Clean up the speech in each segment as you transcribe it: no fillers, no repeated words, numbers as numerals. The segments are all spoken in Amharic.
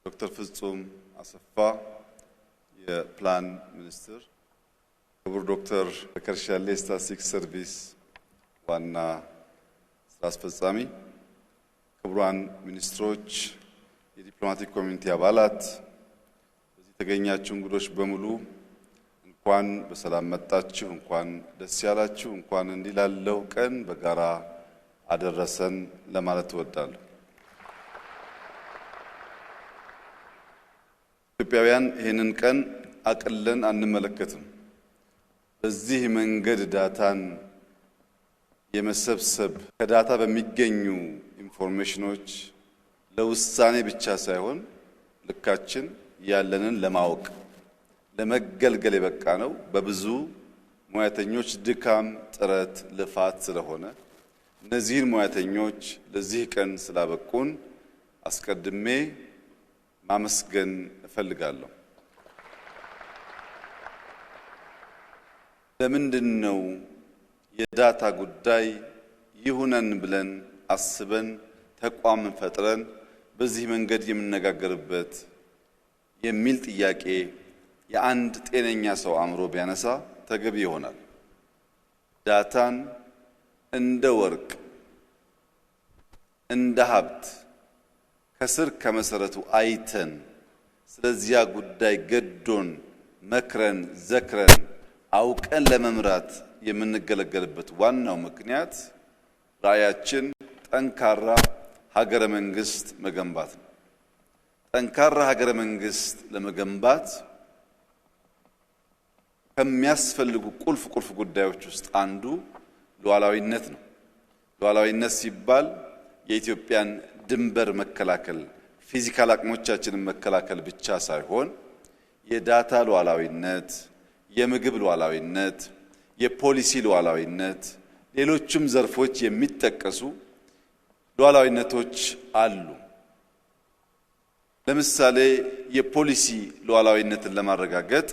ዶክተር ፍጹም አሰፋ የፕላን ሚኒስትር፣ ክቡር ዶክተር በከርሻሌ ስታቲስቲክስ ሰርቪስ ዋና ስራ አስፈጻሚ፣ ክቡራን ሚኒስትሮች፣ የዲፕሎማቲክ ኮሚኒቲ አባላት፣ በዚህ የተገኛችሁ እንግዶች በሙሉ እንኳን በሰላም መጣችሁ፣ እንኳን ደስ ያላችሁ፣ እንኳን እንዲህ ላለው ቀን በጋራ አደረሰን ለማለት እወዳለሁ። ኢትዮጵያውያን ይህንን ቀን አቅለን አንመለከትም። በዚህ መንገድ ዳታን የመሰብሰብ ከዳታ በሚገኙ ኢንፎርሜሽኖች ለውሳኔ ብቻ ሳይሆን ልካችን ያለንን ለማወቅ ለመገልገል የበቃ ነው በብዙ ሙያተኞች ድካም፣ ጥረት፣ ልፋት ስለሆነ እነዚህን ሙያተኞች ለዚህ ቀን ስላበቁን አስቀድሜ ማመስገን እፈልጋለሁ። ለምንድነው የዳታ ጉዳይ ይሁነን ብለን አስበን ተቋም ፈጥረን በዚህ መንገድ የምንነጋገርበት የሚል ጥያቄ የአንድ ጤነኛ ሰው አእምሮ ቢያነሳ ተገቢ ይሆናል። ዳታን እንደ ወርቅ እንደ ሀብት ከስር ከመሰረቱ አይተን ስለዚያ ጉዳይ ገዶን መክረን ዘክረን አውቀን ለመምራት የምንገለገልበት ዋናው ምክንያት ራዕያችን ጠንካራ ሀገረ መንግስት መገንባት ነው። ጠንካራ ሀገረ መንግስት ለመገንባት ከሚያስፈልጉ ቁልፍ ጉዳዮች ውስጥ አንዱ ሉዓላዊነት ነው። ሉዓላዊነት ሲባል የኢትዮጵያን ድንበር መከላከል፣ ፊዚካል አቅሞቻችንን መከላከል ብቻ ሳይሆን የዳታ ሉዓላዊነት፣ የምግብ ሉዓላዊነት፣ የፖሊሲ ሉዓላዊነት፣ ሌሎችም ዘርፎች የሚጠቀሱ ሉዓላዊነቶች አሉ። ለምሳሌ የፖሊሲ ሉዓላዊነትን ለማረጋገጥ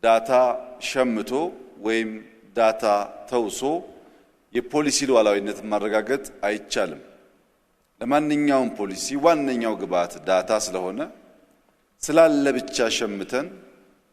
ዳታ ሸምቶ ወይም ዳታ ተውሶ የፖሊሲ ሉዓላዊነትን ማረጋገጥ አይቻልም። ለማንኛውም ፖሊሲ ዋነኛው ግብዓት ዳታ ስለሆነ ስላለ ብቻ ሸምተን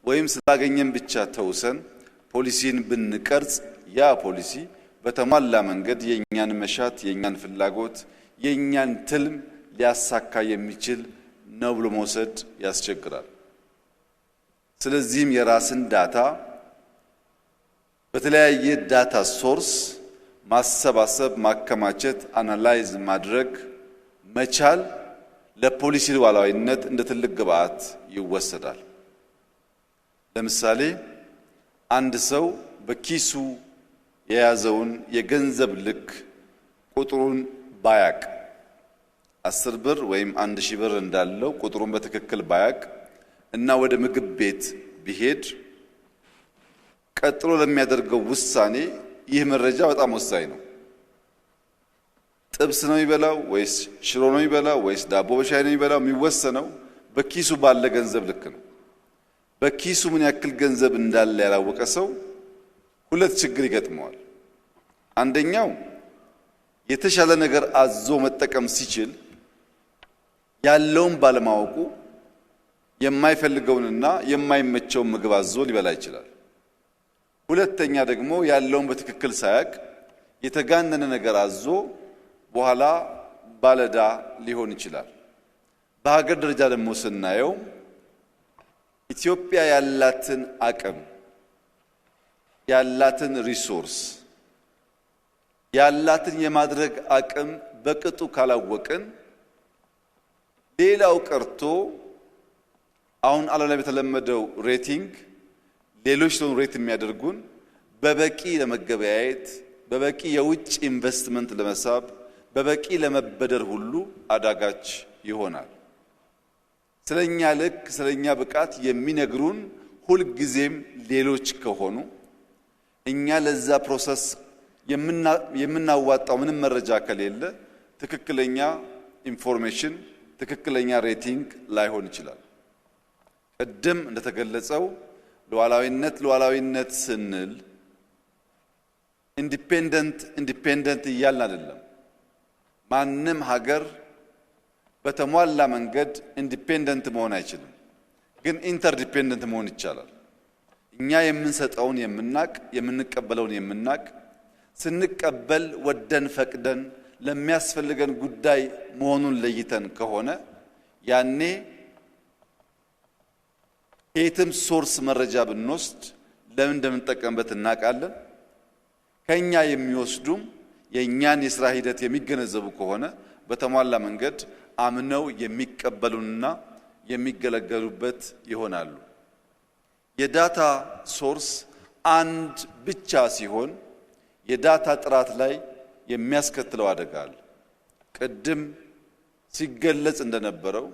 ወይም ስላገኘን ብቻ ተውሰን ፖሊሲን ብንቀርጽ ያ ፖሊሲ በተሟላ መንገድ የኛን መሻት፣ የኛን ፍላጎት፣ የኛን ትልም ሊያሳካ የሚችል ነው ብሎ መውሰድ ያስቸግራል። ስለዚህም የራስን ዳታ በተለያየ ዳታ ሶርስ ማሰባሰብ፣ ማከማቸት፣ አናላይዝ ማድረግ መቻል ለፖሊሲ ሉዓላዊነት እንደ ትልቅ ግብዓት ይወሰዳል። ለምሳሌ አንድ ሰው በኪሱ የያዘውን የገንዘብ ልክ ቁጥሩን ባያቅ 10 ብር ወይም 1000 ብር እንዳለው ቁጥሩን በትክክል ባያቅ እና ወደ ምግብ ቤት ቢሄድ ቀጥሎ ለሚያደርገው ውሳኔ ይህ መረጃ በጣም ወሳኝ ነው። ጥብስ ነው የሚበላው ወይስ ሽሮ ነው የሚበላው ወይስ ዳቦ በሻይ ነው የሚበላው የሚወሰነው በኪሱ ባለ ገንዘብ ልክ ነው። በኪሱ ምን ያክል ገንዘብ እንዳለ ያላወቀ ሰው ሁለት ችግር ይገጥመዋል። አንደኛው የተሻለ ነገር አዞ መጠቀም ሲችል ያለውን ባለማወቁ የማይፈልገውንና የማይመቸውን ምግብ አዞ ሊበላ ይችላል። ሁለተኛ ደግሞ ያለውን በትክክል ሳያቅ የተጋነነ ነገር አዞ በኋላ ባለዳ ሊሆን ይችላል። በሀገር ደረጃ ደግሞ ስናየው ኢትዮጵያ ያላትን አቅም፣ ያላትን ሪሶርስ፣ ያላትን የማድረግ አቅም በቅጡ ካላወቅን ሌላው ቀርቶ አሁን ዓለም ላይ በተለመደው ሬቲንግ ሌሎች ነው ሬት የሚያደርጉን በበቂ ለመገበያየት፣ በበቂ የውጭ ኢንቨስትመንት ለመሳብ፣ በበቂ ለመበደር ሁሉ አዳጋች ይሆናል። ስለኛ ልክ ስለኛ ብቃት የሚነግሩን ሁል ጊዜም ሌሎች ከሆኑ እኛ ለዛ ፕሮሰስ የምናዋጣው ምንም መረጃ ከሌለ ትክክለኛ ኢንፎርሜሽን፣ ትክክለኛ ሬቲንግ ላይሆን ይችላል። ቅድም እንደተገለጸው ሉዓላዊነት ስንል ኢንዲፔንደንት እያልን አይደለም። ማንም ሀገር በተሟላ መንገድ ኢንዲፔንደንት መሆን አይችልም፣ ግን ኢንተርዲፔንደንት መሆን ይቻላል። እኛ የምንሰጠውን የምናቅ የምንቀበለውን የምናቅ ስንቀበል ወደን ፈቅደን ለሚያስፈልገን ጉዳይ መሆኑን ለይተን ከሆነ ያኔ የትም ሶርስ መረጃ ብንወስድ ለምን እንደምንጠቀምበት እናቃለን። ከኛ የሚወስዱም የኛን የሥራ ሂደት የሚገነዘቡ ከሆነ በተሟላ መንገድ አምነው የሚቀበሉንና የሚገለገሉበት ይሆናሉ። የዳታ ሶርስ አንድ ብቻ ሲሆን የዳታ ጥራት ላይ የሚያስከትለው አደጋ አለ። ቅድም ሲገለጽ እንደነበረው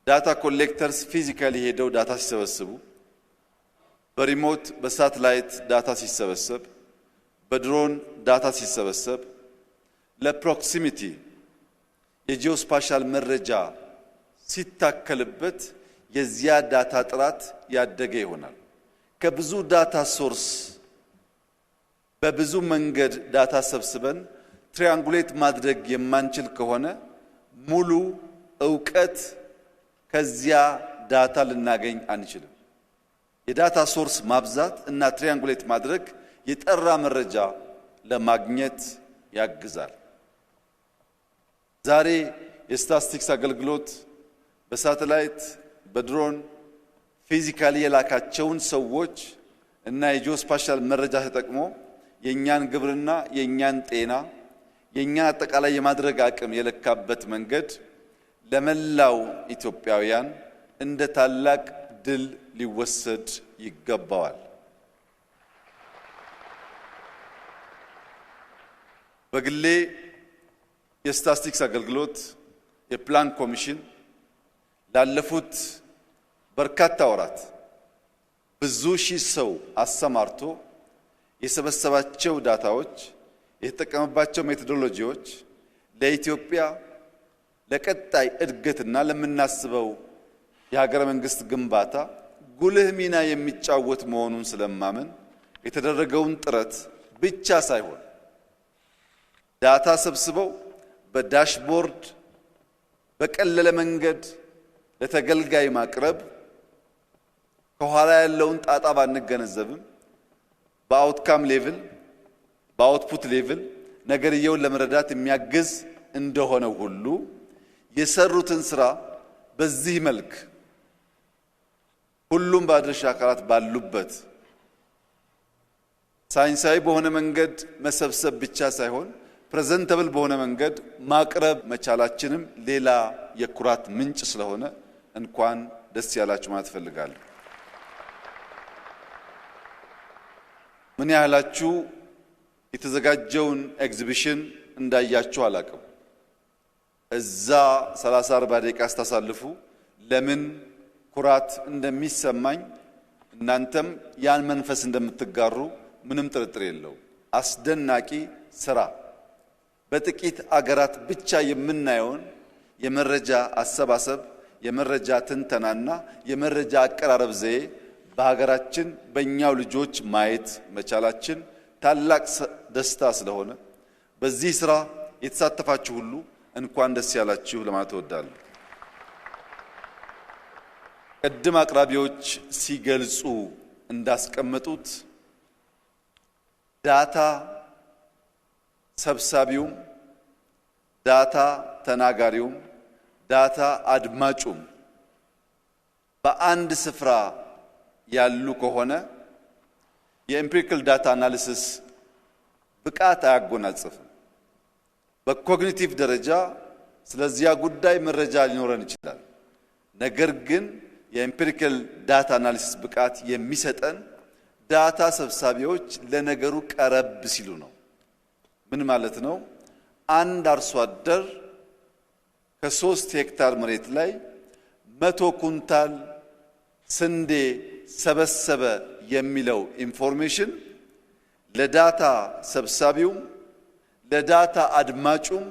ዳታ ኮሌክተርስ ፊዚካሊ ሄደው ዳታ ሲሰበስቡ፣ በሪሞት በሳተላይት ዳታ ሲሰበሰብ፣ በድሮን ዳታ ሲሰበሰብ ለፕሮክሲሚቲ የጂኦስፓሻል መረጃ ሲታከልበት የዚያ ዳታ ጥራት ያደገ ይሆናል። ከብዙ ዳታ ሶርስ በብዙ መንገድ ዳታ ሰብስበን ትሪያንጉሌት ማድረግ የማንችል ከሆነ ሙሉ ዕውቀት ከዚያ ዳታ ልናገኝ አንችልም። የዳታ ሶርስ ማብዛት እና ትሪያንጉሌት ማድረግ የጠራ መረጃ ለማግኘት ያግዛል። ዛሬ የስታቲስቲክስ አገልግሎት በሳተላይት በድሮን ፊዚካሊ የላካቸውን ሰዎች እና የጂኦስፓሻል መረጃ ተጠቅሞ የኛን ግብርና፣ የኛን ጤና፣ የኛን አጠቃላይ የማድረግ አቅም የለካበት መንገድ ለመላው ኢትዮጵያውያን እንደ ታላቅ ድል ሊወሰድ ይገባዋል። በግሌ የስታቲስቲክስ አገልግሎት የፕላን ኮሚሽን ላለፉት በርካታ ወራት ብዙ ሺህ ሰው አሰማርቶ የሰበሰባቸው ዳታዎች፣ የተጠቀመባቸው ሜቶዶሎጂዎች ለኢትዮጵያ ለቀጣይ እድገትና ለምናስበው የሀገረ መንግስት ግንባታ ጉልህ ሚና የሚጫወት መሆኑን ስለማመን የተደረገውን ጥረት ብቻ ሳይሆን ዳታ ሰብስበው በዳሽቦርድ በቀለለ መንገድ ለተገልጋይ ማቅረብ ከኋላ ያለውን ጣጣ ባንገነዘብም በአውትካም ሌቭል በአውትፑት ሌቭል ነገርየውን ለመረዳት የሚያግዝ እንደሆነ ሁሉ የሰሩትን ስራ በዚህ መልክ ሁሉም ባለድርሻ አካላት ባሉበት ሳይንሳዊ በሆነ መንገድ መሰብሰብ ብቻ ሳይሆን ፕሬዘንተብል በሆነ መንገድ ማቅረብ መቻላችንም ሌላ የኩራት ምንጭ ስለሆነ እንኳን ደስ ያላችሁ ማለት ፈልጋለሁ። ምን ያህላችሁ የተዘጋጀውን ኤግዚቢሽን እንዳያችሁ አላቅም። እዛ 30-40 ደቂቃ ስታሳልፉ ለምን ኩራት እንደሚሰማኝ እናንተም ያን መንፈስ እንደምትጋሩ ምንም ጥርጥር የለው። አስደናቂ ስራ በጥቂት አገራት ብቻ የምናየውን የመረጃ አሰባሰብ፣ የመረጃ ትንተናና የመረጃ አቀራረብ ዘዬ በሀገራችን በእኛው ልጆች ማየት መቻላችን ታላቅ ደስታ ስለሆነ በዚህ ስራ የተሳተፋችሁ ሁሉ እንኳን ደስ ያላችሁ ለማለት እወዳለሁ። ቀደም አቅራቢዎች ሲገልጹ እንዳስቀመጡት ዳታ ሰብሳቢውም ዳታ ተናጋሪውም ዳታ አድማጩም በአንድ ስፍራ ያሉ ከሆነ የኤምፒሪካል ዳታ አናሊሲስ ብቃት አያጎናጽፍም። በኮግኒቲቭ ደረጃ ስለዚያ ጉዳይ መረጃ ሊኖረን ይችላል። ነገር ግን የኤምፒሪካል ዳታ አናሊሲስ ብቃት የሚሰጠን ዳታ ሰብሳቢዎች ለነገሩ ቀረብ ሲሉ ነው። ምን ማለት ነው? አንድ አርሶ አደር ከ3 ሄክታር መሬት ላይ 100 ኩንታል ስንዴ ሰበሰበ የሚለው ኢንፎርሜሽን ለዳታ ሰብሳቢውም ለዳታ አድማጩም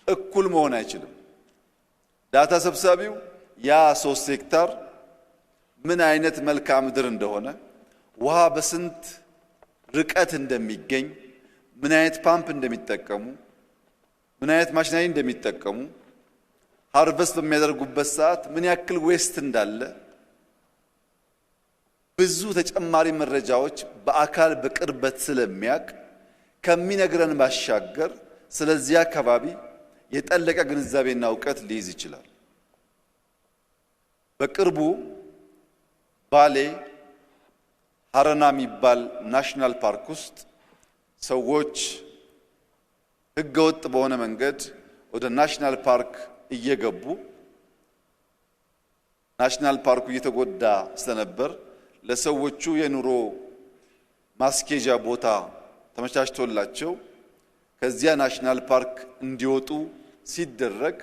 እኩል መሆን አይችልም። ዳታ ሰብሳቢው ያ 3 ሄክታር ምን አይነት መልክዓ ምድር እንደሆነ፣ ውሃ በስንት ርቀት እንደሚገኝ፣ ምን አይነት ፓምፕ እንደሚጠቀሙ፣ ምን አይነት ማሽነሪ እንደሚጠቀሙ፣ ሃርቨስት በሚያደርጉበት ሰዓት ምን ያክል ዌስት እንዳለ ብዙ ተጨማሪ መረጃዎች በአካል በቅርበት ስለሚያቅ ከሚነግረን ባሻገር ስለዚህ አካባቢ የጠለቀ ግንዛቤና ዕውቀት ሊይዝ ይችላል። በቅርቡ ባሌ ሀረና የሚባል ናሽናል ፓርክ ውስጥ ሰዎች ህገወጥ በሆነ መንገድ ወደ ናሽናል ፓርክ እየገቡ ናሽናል ፓርኩ እየተጎዳ ስለነበር ለሰዎቹ የኑሮ ማስኬጃ ቦታ ተመቻችቶላቸው ከዚያ ናሽናል ፓርክ እንዲወጡ ሲደረግ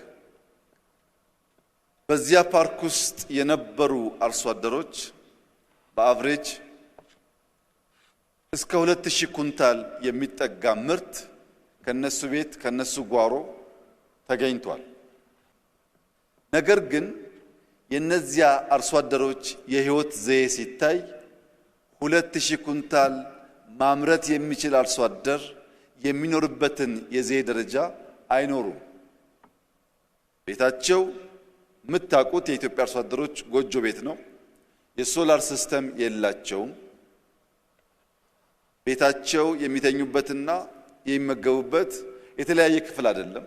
በዚያ ፓርክ ውስጥ የነበሩ አርሶ አደሮች በአቨሬጅ እስከ 2000 ኩንታል የሚጠጋ ምርት ከነሱ ቤት ከነሱ ጓሮ ተገኝቷል። ነገር ግን የነዚያ አርሶ አደሮች የህይወት ዘዬ ሲታይ 2000 ኩንታል ማምረት የሚችል አርሶ አደር የሚኖርበትን የዘዬ ደረጃ አይኖሩም። ቤታቸው የምታውቁት የኢትዮጵያ አርሶ አደሮች ጎጆ ቤት ነው። የሶላር ሲስተም የላቸውም። ቤታቸው የሚተኙበትና የሚመገቡበት የተለያየ ክፍል አይደለም።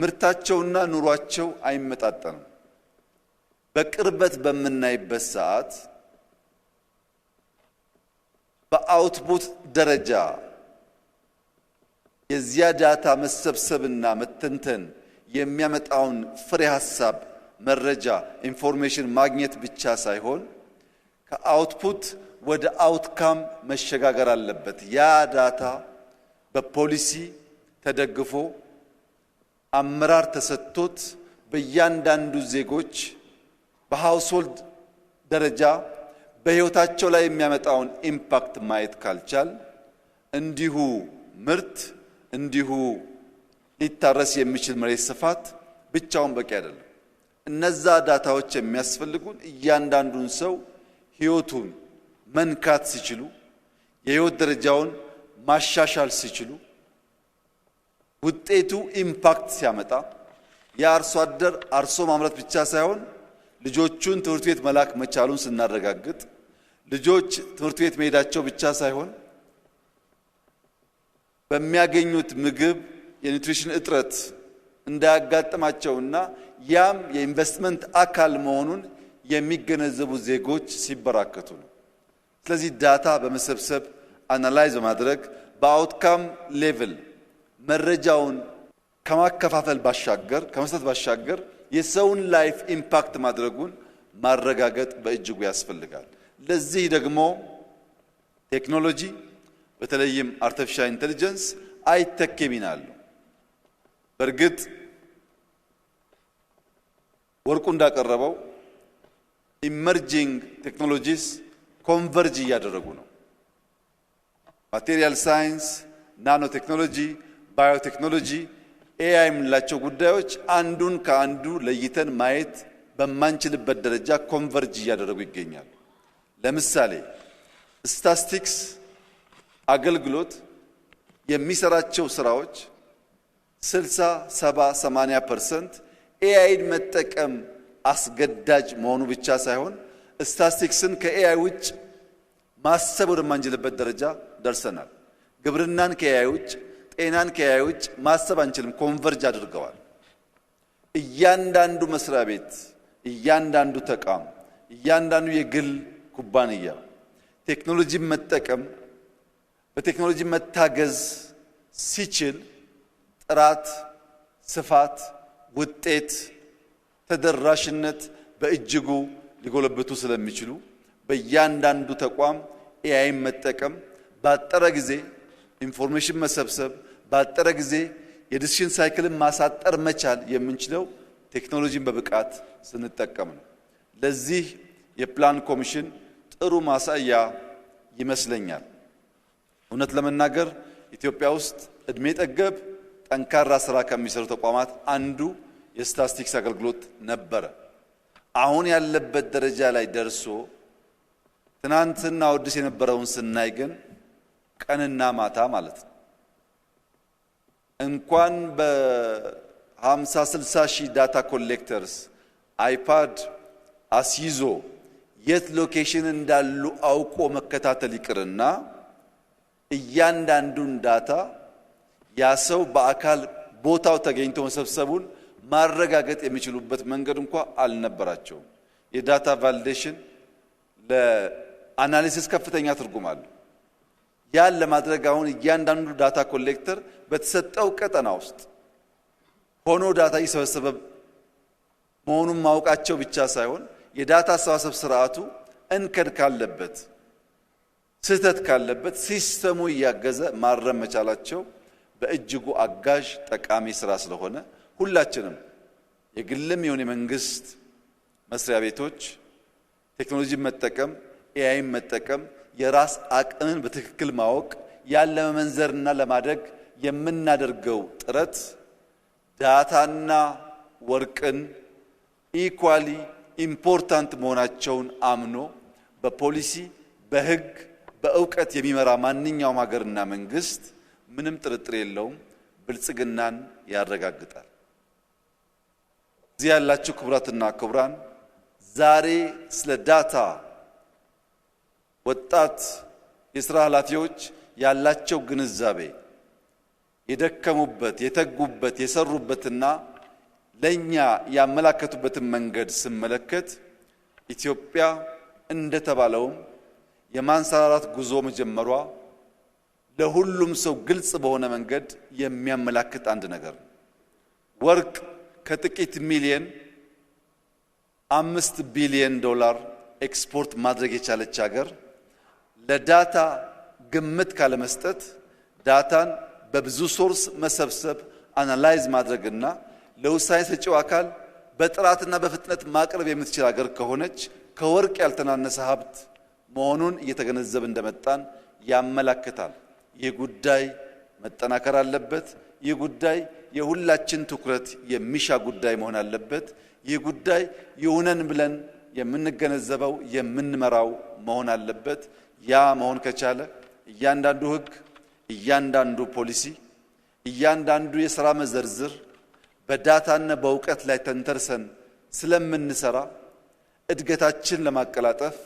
ምርታቸውና ኑሯቸው አይመጣጠንም። በቅርበት በምናይበት ሰዓት በአውትፑት ደረጃ የዚያ ዳታ መሰብሰብና መተንተን የሚያመጣውን ፍሬ ሐሳብ መረጃ ኢንፎርሜሽን ማግኘት ብቻ ሳይሆን ከአውትፑት ወደ አውትካም መሸጋገር አለበት። ያ ዳታ በፖሊሲ ተደግፎ አመራር ተሰጥቶት በእያንዳንዱ ዜጎች በሃውስሆልድ ደረጃ በህይወታቸው ላይ የሚያመጣውን ኢምፓክት ማየት ካልቻል እንዲሁ ምርት እንዲሁ ሊታረስ የሚችል መሬት ስፋት ብቻውን በቂ አይደለም። እነዛ ዳታዎች የሚያስፈልጉን እያንዳንዱን ሰው ህይወቱን መንካት ሲችሉ የህይወት ደረጃውን ማሻሻል ሲችሉ ውጤቱ ኢምፓክት ሲያመጣ የአርሶ አደር አርሶ ማምረት ብቻ ሳይሆን ልጆቹን ትምህርት ቤት መላክ መቻሉን ስናረጋግጥ ልጆች ትምህርት ቤት መሄዳቸው ብቻ ሳይሆን በሚያገኙት ምግብ የኒውትሪሽን እጥረት እንዳያጋጥማቸውና ያም የኢንቨስትመንት አካል መሆኑን የሚገነዘቡ ዜጎች ሲበራከቱ ነው። ስለዚህ ዳታ በመሰብሰብ አናላይዝ በማድረግ በአውትካም ሌቭል መረጃውን ከማከፋፈል ባሻገር ከመስጠት ባሻገር የሰውን ላይፍ ኢምፓክት ማድረጉን ማረጋገጥ በእጅጉ ያስፈልጋል። ለዚህ ደግሞ ቴክኖሎጂ በተለይም አርቲፊሻል ኢንተለጀንስ አይተኬ ሚና አለው። በእርግጥ ወርቁ እንዳቀረበው ኢመርጂንግ ቴክኖሎጂስ ኮንቨርጅ እያደረጉ ነው። ማቴሪያል ሳይንስ፣ ናኖ ቴክኖሎጂ፣ ባዮቴክኖሎጂ፣ ኤአይ የምንላቸው ጉዳዮች አንዱን ከአንዱ ለይተን ማየት በማንችልበት ደረጃ ኮንቨርጅ እያደረጉ ይገኛሉ። ለምሳሌ ስታቲስቲክስ አገልግሎት የሚሰራቸው ስራዎች 60፣ 70፣ 80% ኤአይን መጠቀም አስገዳጅ መሆኑ ብቻ ሳይሆን ስታቲስቲክስን ከኤአይ ውጭ ማሰብ ወደማንችልበት ደረጃ ደርሰናል። ግብርናን ከኤአይ ውጭ፣ ጤናን ከኤአይ ውጭ ማሰብ አንችልም። ኮንቨርጅ አድርገዋል። እያንዳንዱ መስሪያ ቤት፣ እያንዳንዱ ተቋም፣ እያንዳንዱ የግል ኩባንያ ቴክኖሎጂን መጠቀም በቴክኖሎጂ መታገዝ ሲችል ጥራት፣ ስፋት፣ ውጤት፣ ተደራሽነት በእጅጉ ሊጎለብቱ ስለሚችሉ በእያንዳንዱ ተቋም ኤአይን መጠቀም ባጠረ ጊዜ ኢንፎርሜሽን መሰብሰብ ባጠረ ጊዜ የዲሲሽን ሳይክልን ማሳጠር መቻል የምንችለው ቴክኖሎጂን በብቃት ስንጠቀም ነው። ለዚህ የፕላን ኮሚሽን ጥሩ ማሳያ ይመስለኛል። እውነት ለመናገር ኢትዮጵያ ውስጥ እድሜ ጠገብ ጠንካራ ስራ ከሚሰሩ ተቋማት አንዱ የስታቲስቲክስ አገልግሎት ነበረ። አሁን ያለበት ደረጃ ላይ ደርሶ ትናንትና ወድስ የነበረውን ስናይ ግን ቀንና ማታ ማለት ነው። እንኳን 50 60 ሺህ ዳታ ኮሌክተርስ አይፓድ አስይዞ የት ሎኬሽን እንዳሉ አውቆ መከታተል ይቅርና እያንዳንዱን ዳታ ያ ሰው በአካል ቦታው ተገኝቶ መሰብሰቡን ማረጋገጥ የሚችሉበት መንገድ እንኳን አልነበራቸውም። የዳታ ቫሊዴሽን ለአናሊሲስ ከፍተኛ ትርጉም አለው። ያን ለማድረግ አሁን እያንዳንዱ ዳታ ኮሌክተር በተሰጠው ቀጠና ውስጥ ሆኖ ዳታ እየሰበሰበ መሆኑን ማወቃቸው ብቻ ሳይሆን የዳታ አሰባሰብ ስርዓቱ እንከን ካለበት ስህተት ካለበት ሲስተሙ እያገዘ ማረም መቻላቸው በእጅጉ አጋዥ ጠቃሚ ስራ ስለሆነ ሁላችንም የግልም ይሁን የመንግስት መስሪያ ቤቶች ቴክኖሎጂን መጠቀም ኤአይን መጠቀም የራስ አቅምን በትክክል ማወቅ ያለ መመንዘርና ለማድረግ የምናደርገው ጥረት ዳታና ወርቅን ኢኳሊ ኢምፖርታንት መሆናቸውን አምኖ በፖሊሲ በህግ በእውቀት የሚመራ ማንኛውም ሀገርና መንግስት ምንም ጥርጥር የለውም ብልጽግናን ያረጋግጣል። እዚህ ያላችሁ ክቡራትና ክቡራን ዛሬ ስለ ዳታ ወጣት የሥራ ኃላፊዎች ያላቸው ግንዛቤ የደከሙበት የተጉበት የሰሩበትና ለኛ ያመላከቱበትን መንገድ ስመለከት ኢትዮጵያ እንደተባለውም የማንሰራራት ጉዞ መጀመሯ ለሁሉም ሰው ግልጽ በሆነ መንገድ የሚያመላክት አንድ ነገር ነው። ወርቅ ከጥቂት ሚሊየን 5 ቢሊዮን ዶላር ኤክስፖርት ማድረግ የቻለች ሀገር ለዳታ ግምት ካለመስጠት ዳታን በብዙ ሶርስ መሰብሰብ አናላይዝ ማድረግና ለውሳኔ ሰጪው አካል በጥራትና በፍጥነት ማቅረብ የምትችል ሀገር ከሆነች ከወርቅ ያልተናነሰ ሀብት መሆኑን እየተገነዘበ እንደመጣን ያመላክታል። ይህ ጉዳይ መጠናከር አለበት። ይህ ጉዳይ የሁላችን ትኩረት የሚሻ ጉዳይ መሆን አለበት። ይህ ጉዳይ ይሁነን ብለን የምንገነዘበው የምንመራው መሆን አለበት። ያ መሆን ከቻለ እያንዳንዱ ህግ እያንዳንዱ ፖሊሲ እያንዳንዱ የሥራ መዘርዝር በዳታና በእውቀት ላይ ተንተርሰን ስለምንሰራ እድገታችን ለማቀላጠፍ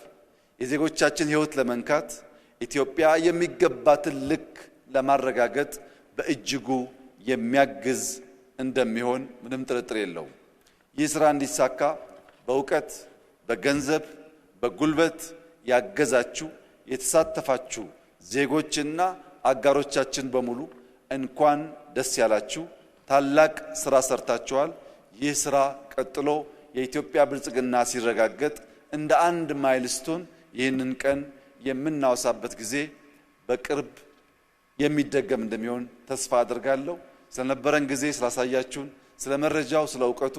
የዜጎቻችን ህይወት ለመንካት ኢትዮጵያ የሚገባትን ልክ ለማረጋገጥ በእጅጉ የሚያግዝ እንደሚሆን ምንም ጥርጥር የለውም። ይህ ስራ እንዲሳካ በእውቀት በገንዘብ በጉልበት ያገዛችሁ የተሳተፋችሁ ዜጎችና አጋሮቻችን በሙሉ እንኳን ደስ ያላችሁ። ታላቅ ስራ ሰርታችኋል። ይህ ስራ ቀጥሎ የኢትዮጵያ ብልጽግና ሲረጋገጥ እንደ አንድ ማይልስቶን ይህንን ቀን የምናወሳበት ጊዜ በቅርብ የሚደገም እንደሚሆን ተስፋ አደርጋለሁ። ስለነበረን ጊዜ ስላሳያችሁን፣ ስለ መረጃው፣ ስለ እውቀቱ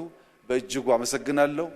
በእጅጉ አመሰግናለሁ።